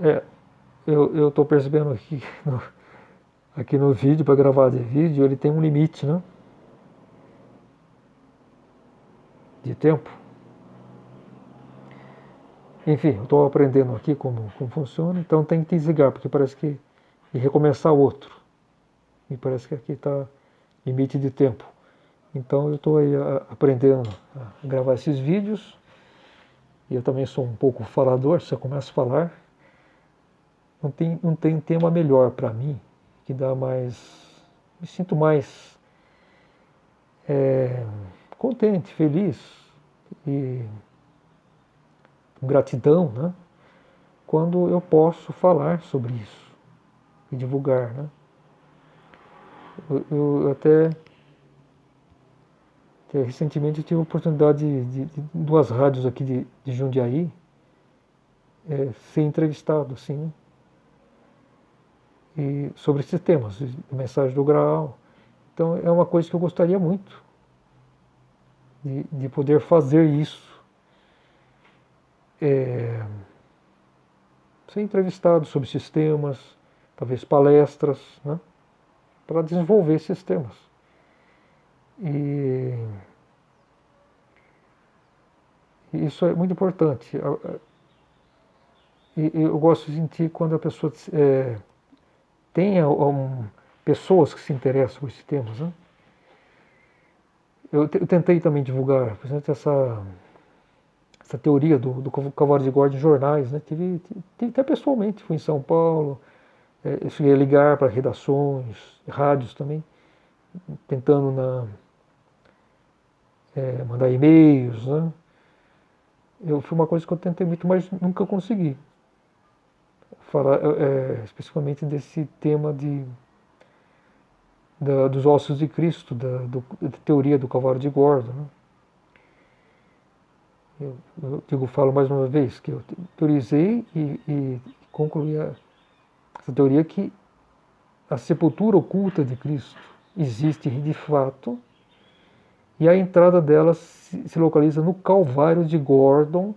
É, eu estou percebendo aqui no vídeo, para gravar de vídeo, ele tem um limite, né, de tempo. Enfim, eu estou aprendendo aqui como funciona, então tem que desligar, porque parece que e recomeçar outro. E parece que aqui está limite de tempo. Então eu estou aí aprendendo a gravar esses vídeos. E eu também sou um pouco falador, se eu começo a falar, não tem tema melhor para mim, que dá mais. Me sinto mais é, contente, feliz e com gratidão, né? Quando eu posso falar sobre isso e divulgar, né? Eu até recentemente tive a oportunidade de duas rádios aqui de Jundiaí ser entrevistado, assim, né? E sobre esses temas, mensagem do Graal. Então é uma coisa que eu gostaria muito de poder fazer isso, é, ser entrevistado sobre sistemas, talvez palestras, né, para desenvolver sistemas. E isso é muito importante. E eu gosto de sentir quando a pessoa tenha pessoas que se interessam por esses temas. Né? Eu tentei também divulgar, por exemplo, essa teoria do cavalo de Gordon em jornais. Né? Tive até pessoalmente, fui em São Paulo, eu cheguei a ligar para redações, rádios também, tentando mandar e-mails. Né? Foi uma coisa que eu tentei muito, mas nunca consegui falar especificamente desse tema dos ossos de Cristo, da teoria do cavalo de Gordon. Né? Falo mais uma vez que eu teorizei e concluí essa teoria que a sepultura oculta de Cristo existe de fato e a entrada dela se localiza no Calvário de Gordon,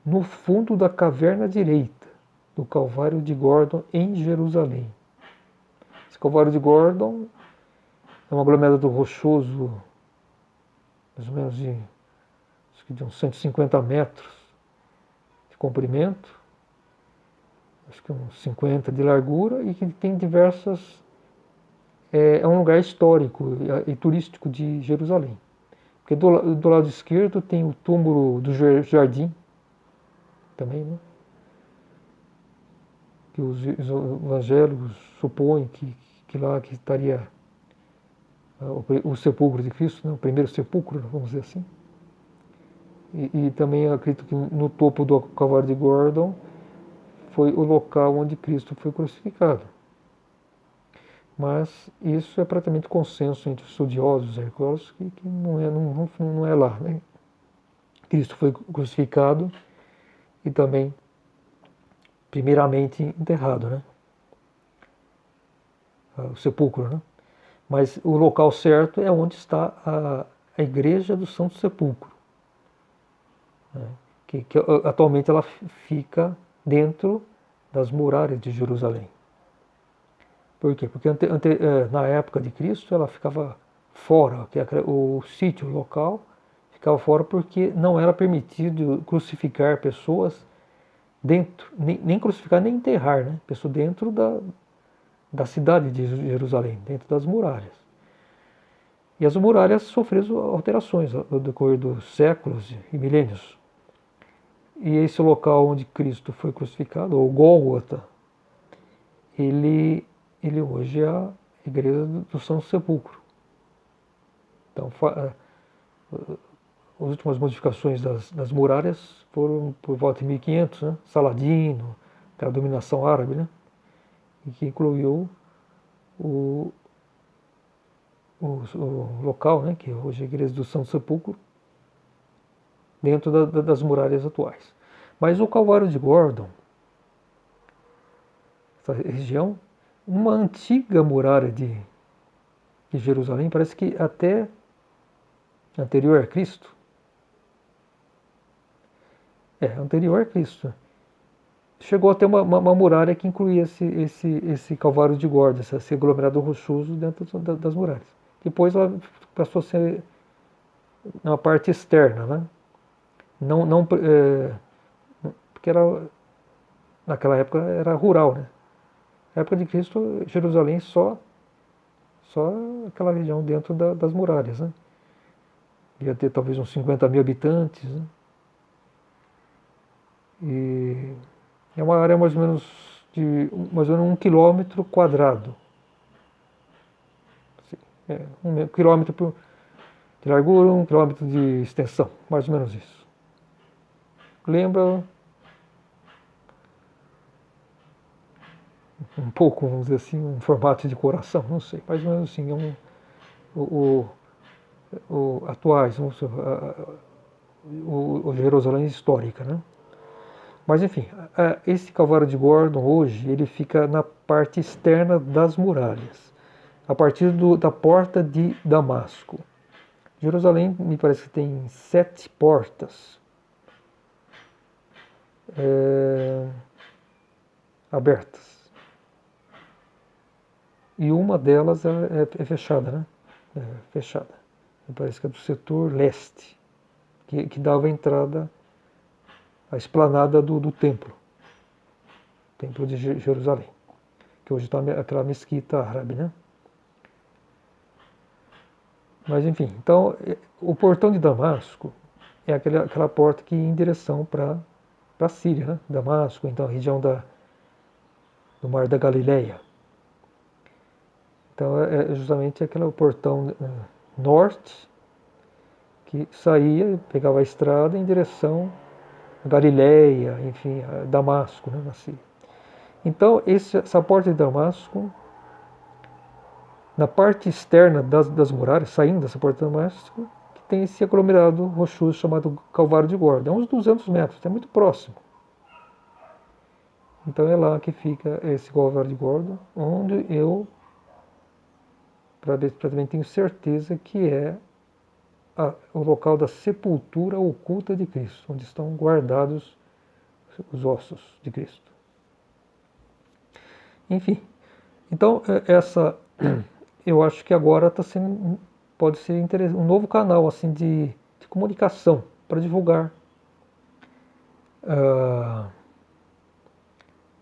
no fundo da caverna direita do Calvário de Gordon em Jerusalém. Esse Calvário de Gordon é um aglomerado rochoso, mais ou menos de uns 150 metros de comprimento, acho que uns 50 de largura, e que tem diversas. É um lugar histórico e turístico de Jerusalém. Porque do lado esquerdo tem o túmulo do jardim, também, né? Que os evangélicos supõem que lá que estaria o sepulcro de Cristo, né? O primeiro sepulcro, vamos dizer assim. E também acredito que no topo do Calvário de Gordon foi o local onde Cristo foi crucificado. Mas isso é praticamente consenso entre os estudiosos, arqueólogos, que não é lá. Né? Cristo foi crucificado e também, primeiramente, enterrado, né? O sepulcro. Né? Mas o local certo é onde está a Igreja do Santo Sepulcro, né? que atualmente ela fica dentro das muralhas de Jerusalém. Por quê? Porque na época de Cristo ela ficava fora, o sítio local ficava fora porque não era permitido crucificar pessoas dentro, nem crucificar nem enterrar, né? Pessoas dentro da cidade de Jerusalém, dentro das muralhas. E as muralhas sofreram alterações ao decorrer dos séculos e milênios. E esse local onde Cristo foi crucificado, ou Gólgota, ele hoje é a Igreja do Santo Sepulcro. Então, as últimas modificações das muralhas foram por volta de 1500, né? Saladino, aquela dominação árabe, né? E que incluiu o, o local, né? Que hoje é a Igreja do Santo Sepulcro, dentro das muralhas atuais. Mas o Calvário de Gordon, essa região, uma antiga muralha de Jerusalém, parece que até anterior a Cristo, anterior a Cristo, chegou a ter uma muralha que incluía esse Calvário de Gordon, esse aglomerado rochoso dentro das muralhas. Depois ela passou a ser na parte externa, né? Não, porque naquela época era rural, né? Na época de Cristo, Jerusalém só aquela região dentro das muralhas, né? Ia ter talvez uns 50 mil habitantes, né? E é uma área mais ou menos de mais ou menos 1 quilômetro quadrado. É, 1 quilômetro de largura, 1 quilômetro de extensão, mais ou menos isso. Lembra um pouco, vamos dizer assim, um formato de coração, não sei, mais ou menos assim, o, atuais, vamos dizer, o Jerusalém histórica, né? Mas enfim, esse Calvário de Gordon hoje, ele fica na parte externa das muralhas, a partir da porta de Damasco. Jerusalém me parece que tem 7 portas abertas. E uma delas é fechada, né? É fechada. Me parece que é do setor leste, que dava a entrada à esplanada do templo de Jerusalém, que hoje está aquela mesquita árabe, né? Mas enfim, então o portão de Damasco é aquela porta que ia em direção para a Síria, né? Damasco, então a região do Mar da Galileia. Então é justamente aquele portão norte que saía, pegava a estrada em direção a Galileia, enfim, a Damasco, né, na Síria. Então essa porta de Damasco, na parte externa das muralhas, saindo dessa porta de Damasco, que tem esse aglomerado rochoso chamado Calvário de Gordon. É uns 200 metros, é muito próximo. Então é lá que fica esse Calvário de Gordon, onde eu praticamente tenho certeza que é o local da sepultura oculta de Cristo, onde estão guardados os ossos de Cristo. Enfim, então eu acho que agora pode ser um novo canal assim de comunicação para divulgar a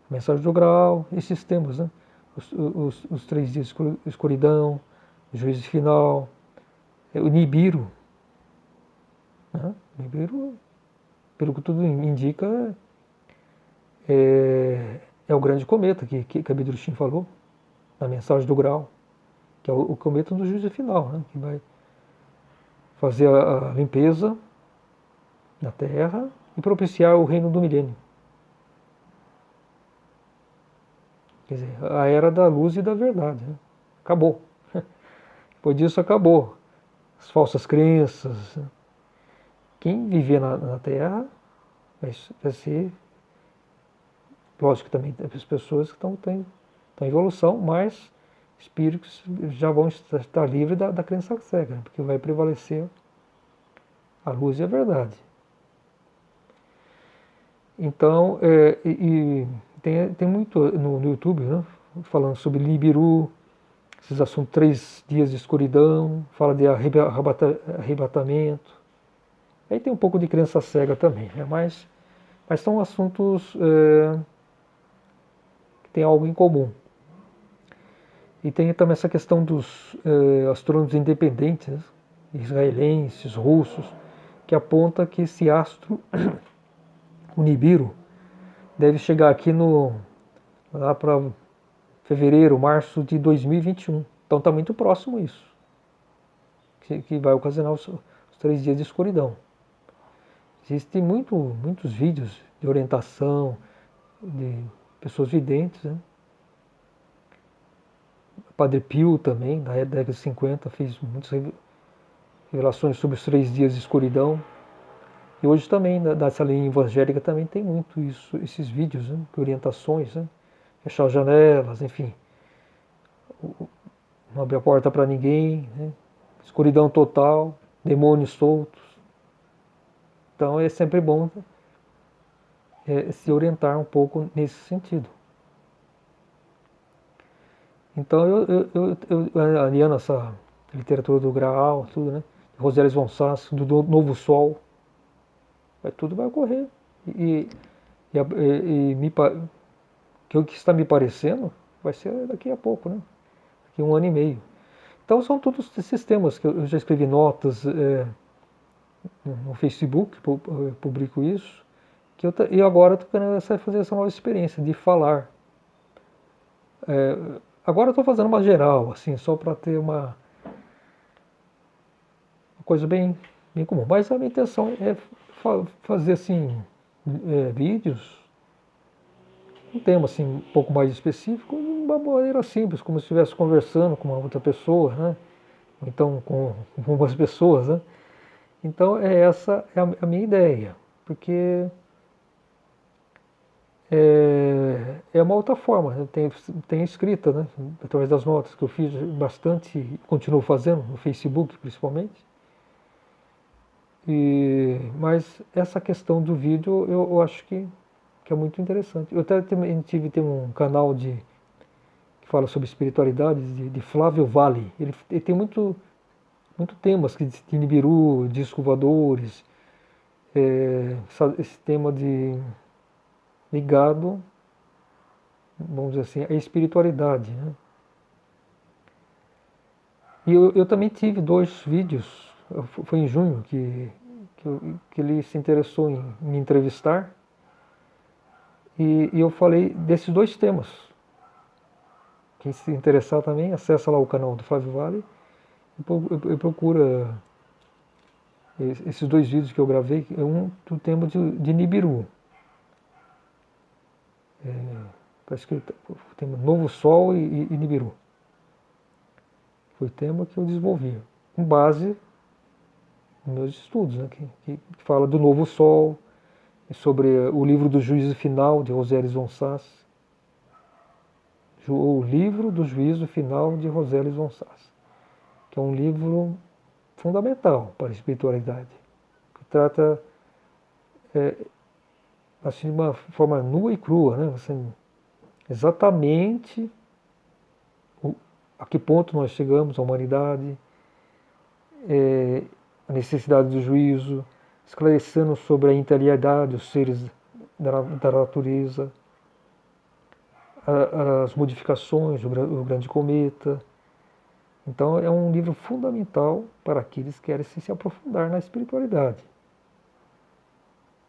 mensagem do grau, esses temas, né? Os 3 dias de escuridão, o juízo final, o Nibiru. Né? O Nibiru, pelo que tudo indica, é o grande cometa que a Bidruchin falou na mensagem do grau, que é o cometa do juízo final, né? Que vai fazer a limpeza na Terra e propiciar o reino do milênio. Quer dizer, a era da luz e da verdade. Né? Acabou. Depois disso acabou. As falsas crenças. Quem viver na Terra vai ser, lógico que também tem as pessoas que estão em evolução, mas espíritos já vão estar livres da crença cega, porque vai prevalecer a luz e a verdade. Então, tem muito no YouTube, né, falando sobre Nibiru, esses assuntos, 3 dias de escuridão, fala de arrebatamento. Aí tem um pouco de crença cega também, né, mas são assuntos que têm algo em comum. E tem também essa questão dos astrônomos independentes, israelenses, russos, que aponta que esse astro, o Nibiru, deve chegar aqui lá para fevereiro, março de 2021. Então está muito próximo isso, que vai ocasionar os 3 dias de escuridão. Existem muitos vídeos de orientação de pessoas videntes, né? O Padre Pio também, na década de 50, fez muitas revelações sobre os 3 dias de escuridão. E hoje também, nessa linha evangélica, também tem muito isso, esses vídeos, né? Orientações, né? Fechar as janelas, enfim. Não abrir a porta para ninguém, né? Escuridão total, demônios soltos. Então é sempre bom se orientar um pouco nesse sentido. Então eu aliando essa literatura do Graal, tudo, né? Rosales von Sass, do Novo Sol, tudo vai ocorrer. E, que o que está me parecendo vai ser daqui a pouco, né? Daqui a 1 ano e meio. Então são todos esses temas que eu já escrevi notas no Facebook, publico isso, e agora estou querendo fazer essa nova experiência de falar. Agora estou fazendo uma geral, assim, só para ter uma coisa bem comum. Mas a minha intenção é fazer assim vídeos, um tema assim um pouco mais específico, de uma maneira simples, como se estivesse conversando com uma outra pessoa, né? Ou então com algumas pessoas, né? Então essa é a minha ideia, porque é uma outra forma. Eu tenho escrita, né? Através das notas que eu fiz bastante, e continuo fazendo no Facebook principalmente. Mas essa questão do vídeo eu acho que é muito interessante. Eu até tem um canal que fala sobre espiritualidade, de Flávio Vale. Ele tem muito temas de Nibiru, discos voadores, esse tema ligado, vamos dizer assim, à espiritualidade, né? E eu também tive 2 vídeos, foi em junho que ele se interessou em me entrevistar, e eu falei desses 2 temas. Quem se interessar também, acessa lá o canal do Flávio Vale e procura esses 2 vídeos que eu gravei, um do tema de Nibiru. Parece que o tema Novo Sol e Nibiru. Foi o tema que eu desenvolvi, com base nos meus estudos, né, que fala do Novo Sol, sobre o livro do Juízo Final, de Rosales von Sass. O livro do Juízo Final, de Rosales von Sass, que é um livro fundamental para a espiritualidade, que trata assim, de uma forma nua e crua, né? Assim, exatamente a que ponto nós chegamos, a humanidade, a necessidade do juízo, esclarecendo sobre a integralidade dos seres da natureza, as modificações, o grande cometa. Então é um livro fundamental para aqueles que querem se aprofundar na espiritualidade.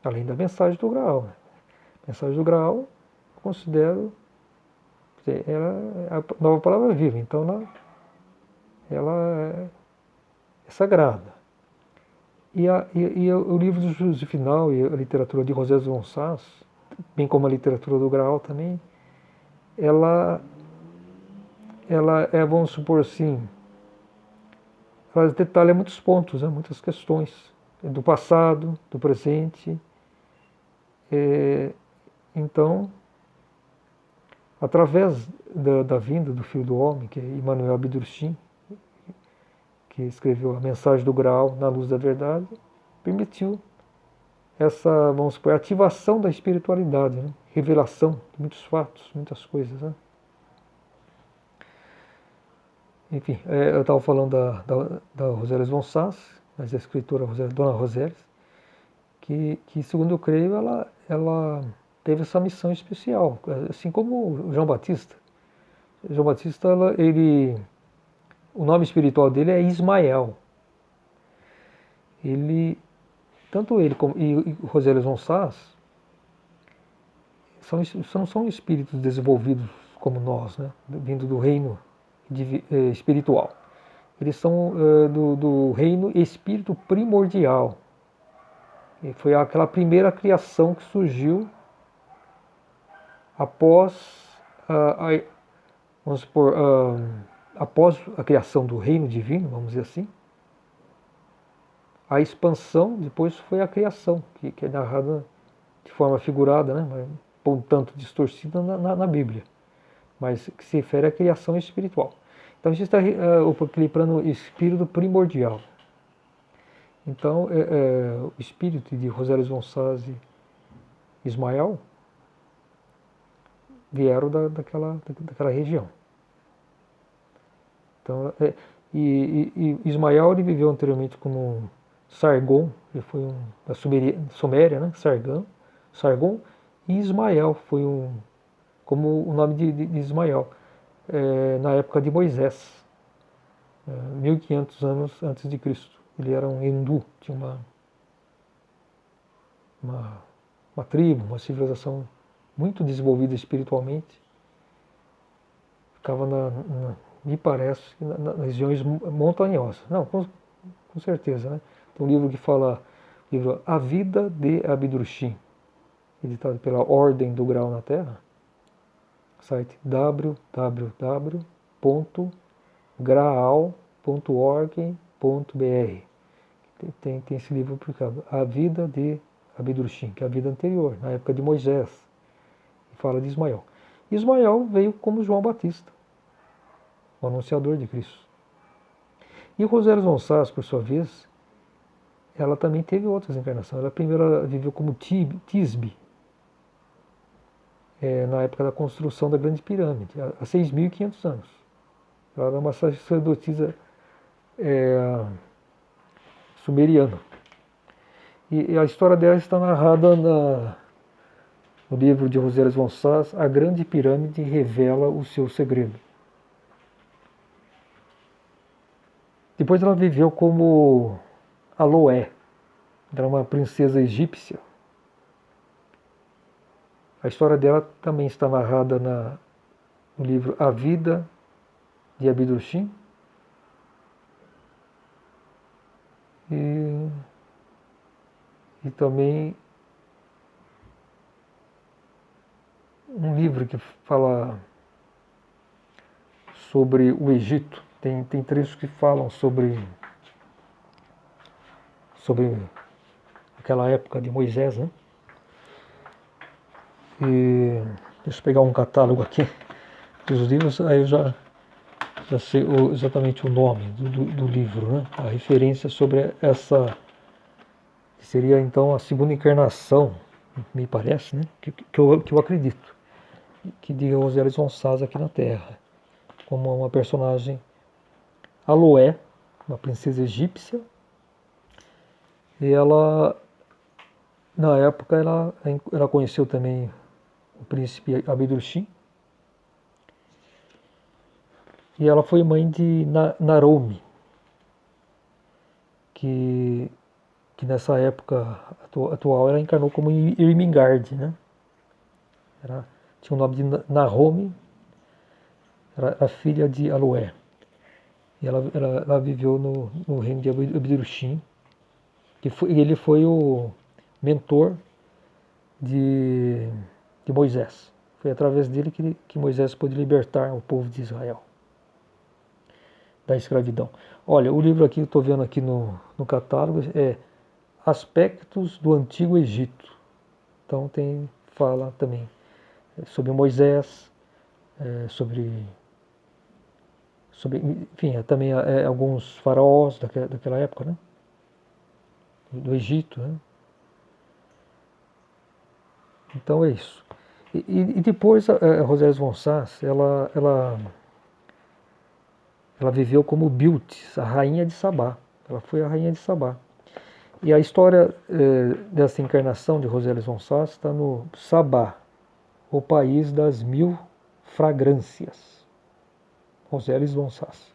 Além da mensagem do Graal, né? A mensagem do Graal, eu considero, ela é a nova palavra viva, então ela é sagrada. E o livro do Juízo Final e a literatura de Rosales von Sass, bem como a literatura do Graal também, ela vamos supor assim, ela detalha muitos pontos, né, muitas questões do passado, do presente. Então, através da vinda do Filho do Homem, que é Emmanuel Abdurrahim, que escreveu a Mensagem do Graal na Luz da Verdade, permitiu essa, vamos supor, ativação da espiritualidade, né? Revelação de muitos fatos, muitas coisas, né? Enfim, eu estava falando da Rosales von Sass, da escritora Dona Rosales, que segundo eu creio, ela teve essa missão especial, assim como o João Batista. O João Batista, o nome espiritual dele é Ismael. Tanto ele como e Rosales von Sass são espíritos desenvolvidos como nós, né? Vindo do reino espiritual. Eles são do reino espírito primordial. E foi aquela primeira criação que surgiu após vamos supor, após a criação do reino divino, vamos dizer assim. A expansão depois foi a criação, que é narrada de forma figurada, né, um tanto distorcida na Bíblia, mas que se refere à criação espiritual. Então a gente está aquele plano espírito primordial. Então o espírito de Rosales von Sass Ismael, vieram daquela região. Então, e Ismael ele viveu anteriormente como Sargon, ele foi da Suméria, né? Sargon, e Ismael foi como o nome de Ismael, na época de Moisés, 1500 anos antes de Cristo. Ele era um hindu, tinha uma tribo, uma civilização muito desenvolvida espiritualmente. Ficava, me parece, nas regiões montanhosas. Não, com certeza, né? Tem um livro que fala, livro A Vida de Abdurrahim, editado pela Ordem do Grau na Terra, site www.graal.org.br. Tem esse livro publicado, A Vida de Abdurrahim, que é a vida anterior, na época de Moisés, e fala de Ismael. Ismael veio como João Batista, o anunciador de Cristo. E Rosélia von Sass, por sua vez, ela também teve outras encarnações. Ela primeiro viveu como Tisbe, na época da construção da Grande Pirâmide, há 6.500 anos. Ela era uma sacerdotisa sumeriana. E a história dela está narrada no livro de Rosélia von Sass, A Grande Pirâmide Revela o Seu Segredo. Depois ela viveu como Aloé, era uma princesa egípcia. A história dela também está narrada no livro A Vida de Abdurrahim. E também um livro que fala sobre o Egito. Tem trechos que falam sobre aquela época de Moisés, né? E deixa eu pegar um catálogo aqui dos livros, aí eu já sei exatamente o nome do livro, né? A referência sobre essa, que seria então a segunda encarnação, me parece, né? Que eu acredito, que de Rosélia von Sass aqui na Terra, como uma personagem Aloé, uma princesa egípcia, e ela, na época, ela conheceu também o príncipe Abdurrahim, e ela foi mãe de Naromi, que nessa época atual ela encarnou como Irmingard, né? Tinha o nome de Naomi, era a filha de Aloé. E ela viveu no reino de Abdurrahim, ele foi o mentor de Moisés. Foi através dele que Moisés pôde libertar o povo de Israel da escravidão. Olha, o livro aqui, eu estou vendo aqui no catálogo, é Aspectos do Antigo Egito. Então fala também sobre Moisés, sobre enfim, também alguns faraós daquela época, né? Do Egito, né? Então é isso. E depois a Rosélia von Sass, ela viveu como Biltis, a rainha de Sabá. Ela foi a rainha de Sabá. E a história dessa encarnação de Rosélia von Sass está no Sabá, o país das 1000 fragrâncias. Rosélia von Sass.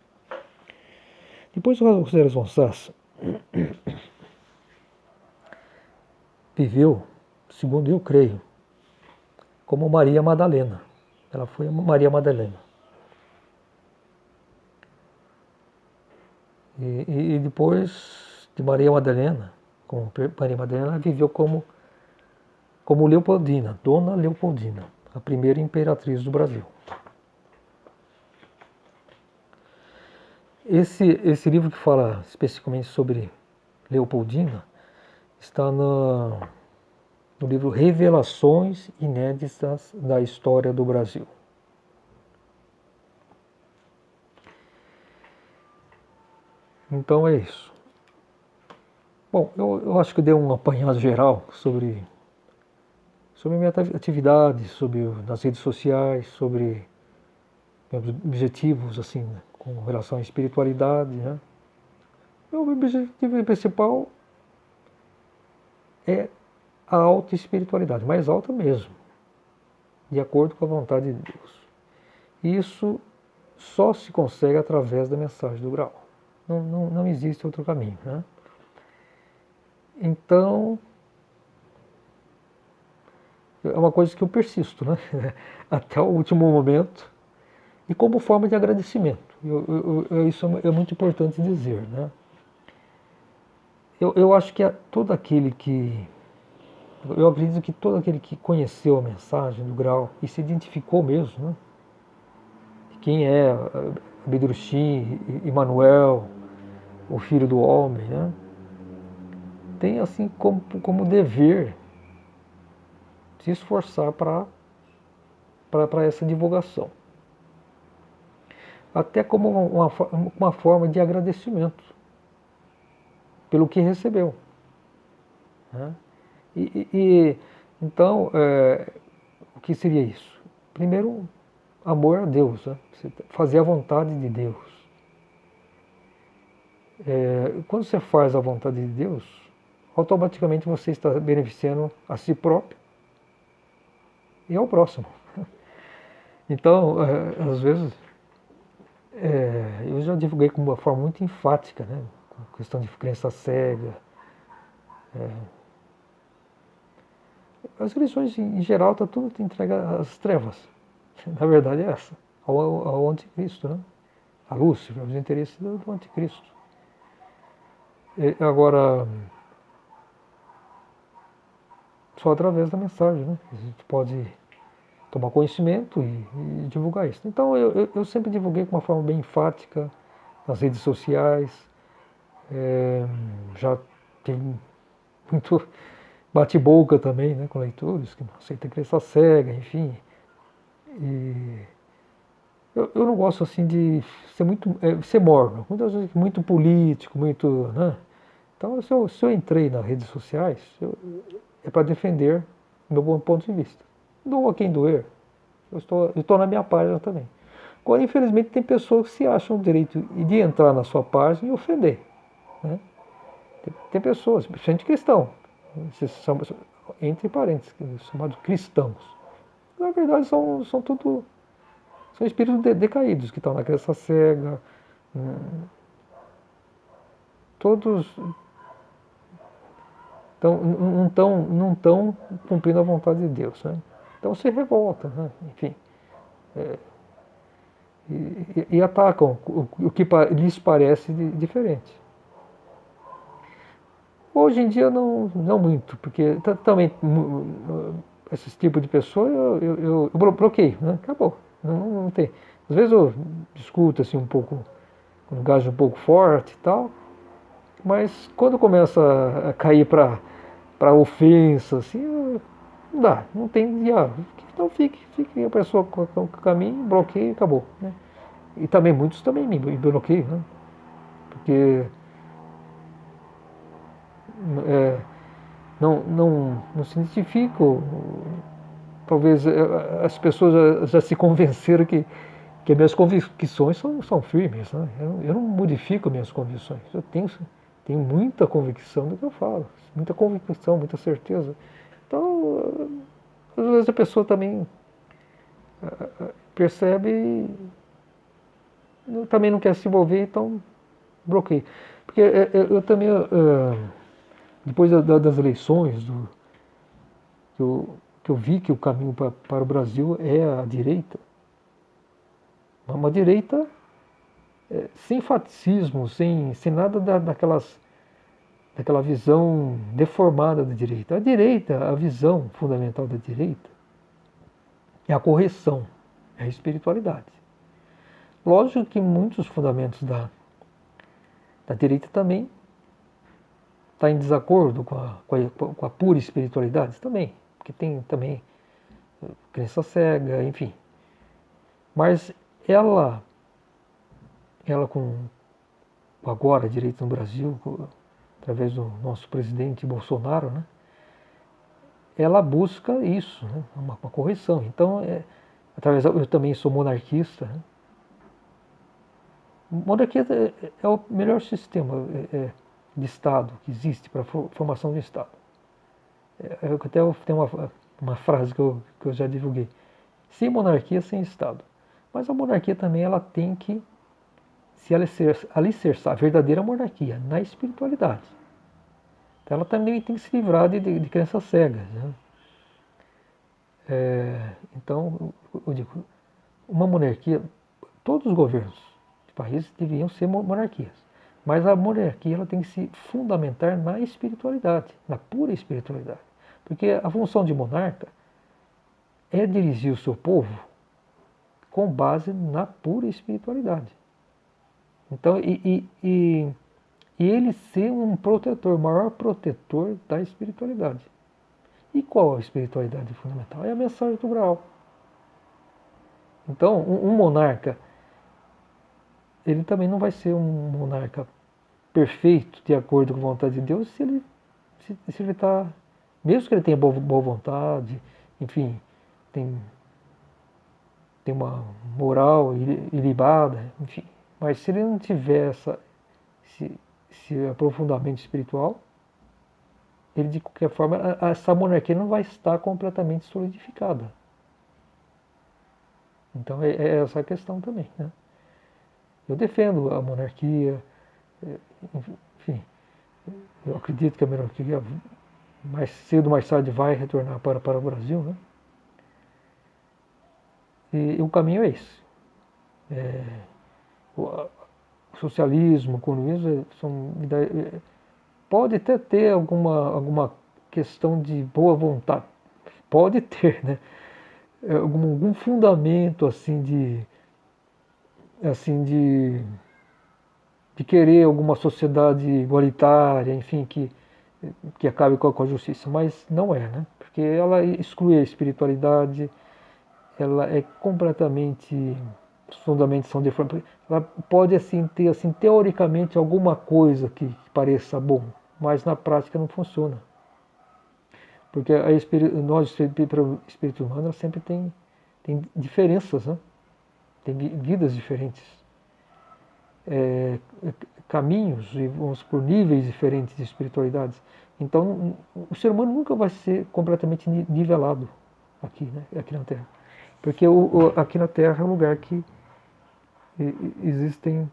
Depois Rosélia von Sass viveu, segundo eu creio, como Maria Madalena. Ela foi Maria Madalena. E depois de Maria Madalena, ela viveu como Leopoldina, Dona Leopoldina, a primeira imperatriz do Brasil. Esse livro que fala especificamente sobre Leopoldina está no livro Revelações Inéditas da História do Brasil. Então é isso. Bom, eu acho que dei um apanhado geral sobre sobre a minha atividade, nas redes sociais, sobre meus objetivos, assim, né, com relação à espiritualidade, né? Meu objetivo principal é a alta espiritualidade, mais alta mesmo, de acordo com a vontade de Deus. Isso só se consegue através da mensagem do grau. Não existe outro caminho, né? Então, é uma coisa que eu persisto, né? Até o último momento, e como forma de agradecimento. Isso é muito importante dizer, né? Eu acho que todo aquele que... Eu acredito que todo aquele que conheceu a mensagem do grau e se identificou mesmo, né? Quem é Abidrushim, Emmanuel, o Filho do Homem, né? Tem assim como dever se esforçar para essa divulgação. Até como uma forma de agradecimento pelo que recebeu, né? Então, o que seria isso? Primeiro, amor a Deus, né? Fazer a vontade de Deus. Quando você faz a vontade de Deus, automaticamente você está beneficiando a si próprio e ao próximo. Então, às vezes, eu já divulguei com uma forma muito enfática, né? A questão de crença cega. As religiões, em geral, está tudo entregue às trevas. Na verdade é essa, ao anticristo, né? A Lúcifer, os interesses do anticristo. Agora, só através da mensagem, né? A gente pode tomar conhecimento e divulgar isso. Então, eu sempre divulguei com uma forma bem enfática, nas redes sociais. Já tem muito bate-boca também, né, com leitores, que não aceitam crença cega, enfim. E eu não gosto assim de ser mórbido, muitas vezes muito político, muito, né? Então, se eu entrei nas redes sociais, é para defender o meu bom ponto de vista. Doa quem doer. Eu estou na minha página também. Agora, infelizmente, tem pessoas que se acham o direito de entrar na sua página e ofender, né? Tem pessoas, principalmente cristão, entre parênteses, chamados cristãos. Na verdade, são espíritos decaídos que estão na crença cega. Todos não estão cumprindo a vontade de Deus, né? Então se revoltam, né? Enfim, e atacam o que lhes parece diferente. Hoje em dia não muito, porque também esses tipos de pessoa eu bloqueio, né? Acabou, não tem. Às vezes eu discuto assim um pouco, um gajo um pouco forte e tal, mas quando começa a cair para ofensa, assim, não dá, não tem diálogo. Então fique a pessoa com o caminho, bloqueia e acabou, né? E também muitos também me bloqueiam, né? Porque não se identificam. Talvez as pessoas já se convenceram que minhas convicções são firmes, né? Eu não modifico minhas convicções. Eu tenho muita convicção do que eu falo, muita convicção, muita certeza. Então, às vezes a pessoa também percebe e também não quer se envolver, então bloqueia. Porque eu também, depois das eleições, que eu vi que o caminho para o Brasil é a direita, uma direita sem faticismo, sem nada daquela visão deformada da direita. A direita, a visão fundamental da direita é a correção, é a espiritualidade. Lógico que muitos fundamentos da direita também está em desacordo com a pura espiritualidade também, porque tem também crença cega, enfim. Mas ela com agora a direita no Brasil, através do nosso presidente Bolsonaro, né, ela busca isso, né? Uma correção. Então, eu também sou monarquista, né? Monarquia é o melhor sistema de Estado que existe para a formação de Estado. Até tem uma frase que eu já divulguei. Sem monarquia, sem Estado. Mas a monarquia também ela tem que se alicerçar, a verdadeira monarquia, na espiritualidade. Então ela também tem que se livrar de crenças cegas. Né? Então, eu digo, uma monarquia, todos os governos de países deveriam ser monarquias. Mas a monarquia ela tem que se fundamentar na espiritualidade, na pura espiritualidade. Porque a função de monarca é dirigir o seu povo com base na pura espiritualidade. Então, e ele ser um protetor, o maior protetor da espiritualidade. E qual a espiritualidade fundamental? É a mensagem do Graal. Então, um monarca, ele também não vai ser um monarca perfeito, de acordo com a vontade de Deus, se ele está, mesmo que ele tenha boa vontade, enfim, tem uma moral ilibada, enfim, mas se ele não tiver esse aprofundamento espiritual, ele de qualquer forma, essa monarquia não vai estar completamente solidificada. Então é essa a questão também, né? Eu defendo a monarquia, enfim, eu acredito que a monarquia mais cedo ou mais tarde vai retornar para o Brasil, né? E o caminho é esse. O socialismo, o comunismo pode até ter alguma questão de boa vontade, pode ter, né? Algum fundamento assim de querer alguma sociedade igualitária, enfim, que acabe com a justiça, mas não é, né? Porque ela exclui a espiritualidade, ela é completamente, os fundamentos são deformados. Ela pode assim ter assim teoricamente alguma coisa que pareça bom, mas na prática não funciona. Porque nós, espíritos humanos, sempre tem diferenças, né? Tem vidas diferentes, caminhos, e vamos por níveis diferentes de espiritualidades. Então, o ser humano nunca vai ser completamente nivelado aqui, né? Aqui na Terra. Porque aqui na Terra é um lugar que existem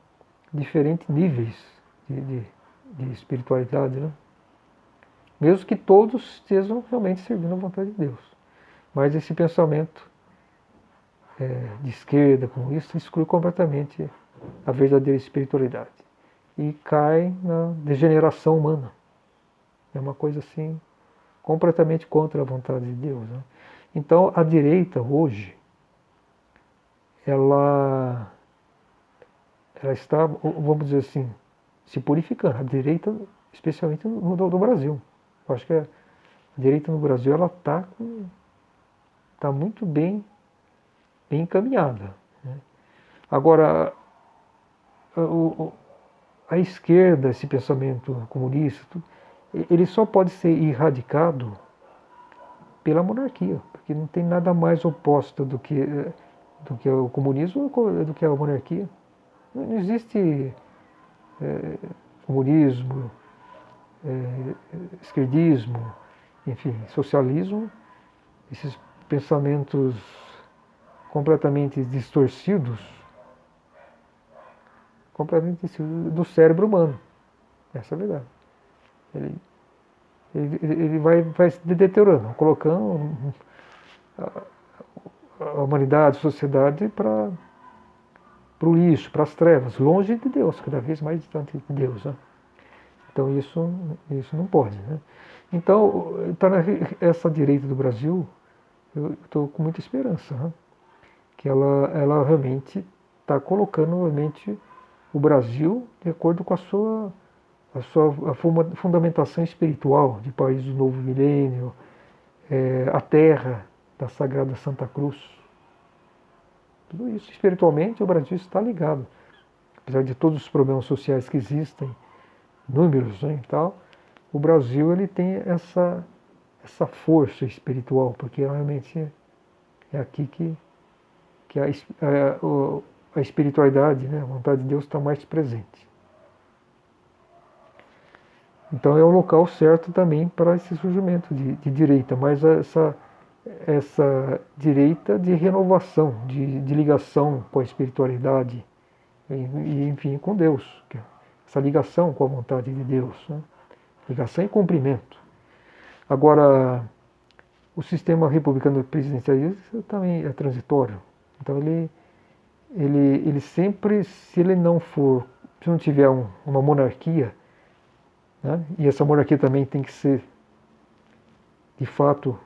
diferentes níveis de espiritualidade, né? Mesmo que todos estejam realmente servindo à vontade de Deus. Mas esse pensamento de esquerda, comunista, exclui completamente a verdadeira espiritualidade. E cai na degeneração humana. É uma coisa assim, completamente contra a vontade de Deus. Né? Então, a direita hoje, ela está, vamos dizer assim, se purificando. A direita, especialmente no Brasil. Eu acho que a direita no Brasil ela está muito bem encaminhada. Né? Agora, a esquerda, esse pensamento comunista, ele só pode ser erradicado pela monarquia, porque não tem nada mais oposto do que o comunismo, do que a monarquia. Não existe comunismo, esquerdismo, enfim, socialismo, esses pensamentos completamente distorcidos, do cérebro humano. Essa é a verdade. Ele vai se deteriorando, colocando a humanidade, a sociedade para o lixo, para as trevas, longe de Deus, cada vez mais distante de Deus. Né? Então isso não pode. Né? Então, essa direita do Brasil, eu estou com muita esperança, né? Que ela realmente está colocando novamente o Brasil de acordo com a sua fundamentação espiritual de país do novo milênio, a terra da Sagrada Santa Cruz. Tudo isso, espiritualmente, o Brasil está ligado. Apesar de todos os problemas sociais que existem, números, né, e tal, o Brasil ele tem essa essa força espiritual, porque realmente é aqui que a espiritualidade, né, a vontade de Deus está mais presente. Então é o local certo também para esse surgimento de direita, mas essa direita de renovação, de ligação com a espiritualidade e enfim, com Deus. Essa ligação com a vontade de Deus, né? Ligação e cumprimento. Agora, o sistema republicano presidencialista também é transitório. Então ele sempre, se ele não for, se não tiver uma monarquia, né, e essa monarquia também tem que ser, de fato,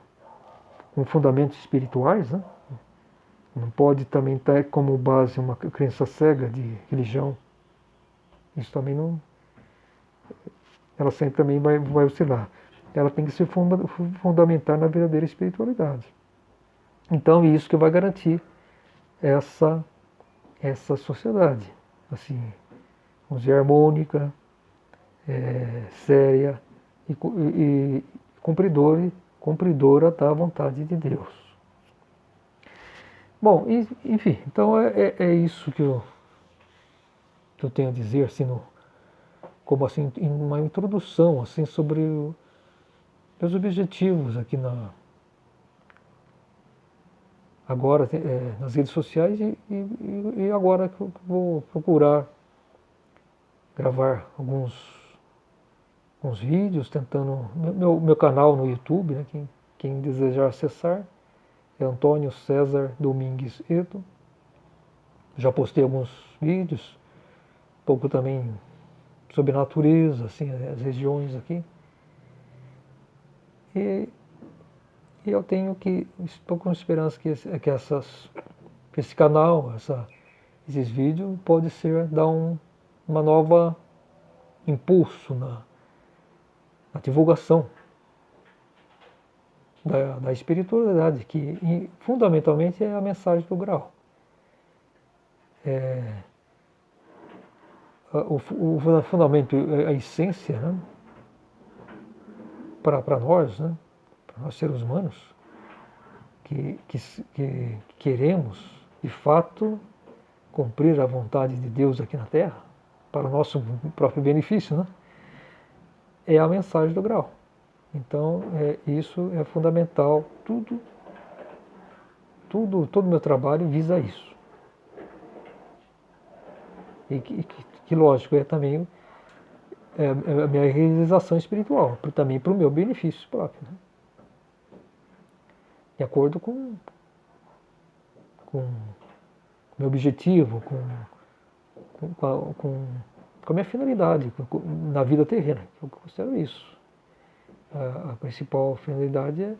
com fundamentos espirituais, né, não pode também ter como base uma crença cega de religião. Isso também não, ela sempre também vai oscilar. Ela tem que se fundamentar na verdadeira espiritualidade. Então, isso que vai garantir essa sociedade, assim, vamos dizer, harmônica, séria e cumpridora da vontade de Deus. Bom, enfim, então é isso que eu tenho a dizer, assim, como assim, em uma introdução assim, sobre meus objetivos aqui agora nas redes sociais e agora que eu vou procurar gravar alguns vídeos tentando, meu canal no YouTube, né, quem desejar acessar, é Antônio César Domingues Eto. Já postei alguns vídeos, um pouco também sobre a natureza, assim, as regiões aqui. E eu tenho estou com esperança que esse canal, esses vídeos, pode dar uma nova impulso na divulgação da espiritualidade, que fundamentalmente é a mensagem do grau. O fundamento, a essência, né, para nós, né, para nós seres humanos, que queremos, de fato, cumprir a vontade de Deus aqui na Terra, para o nosso próprio benefício, né, é a mensagem do grau. Então, isso é fundamental, todo o meu trabalho visa isso. E que lógico, é também a minha realização espiritual, também para o meu benefício próprio, né? De acordo com o meu objetivo, com a minha finalidade na vida terrena. Eu considero isso. A principal finalidade é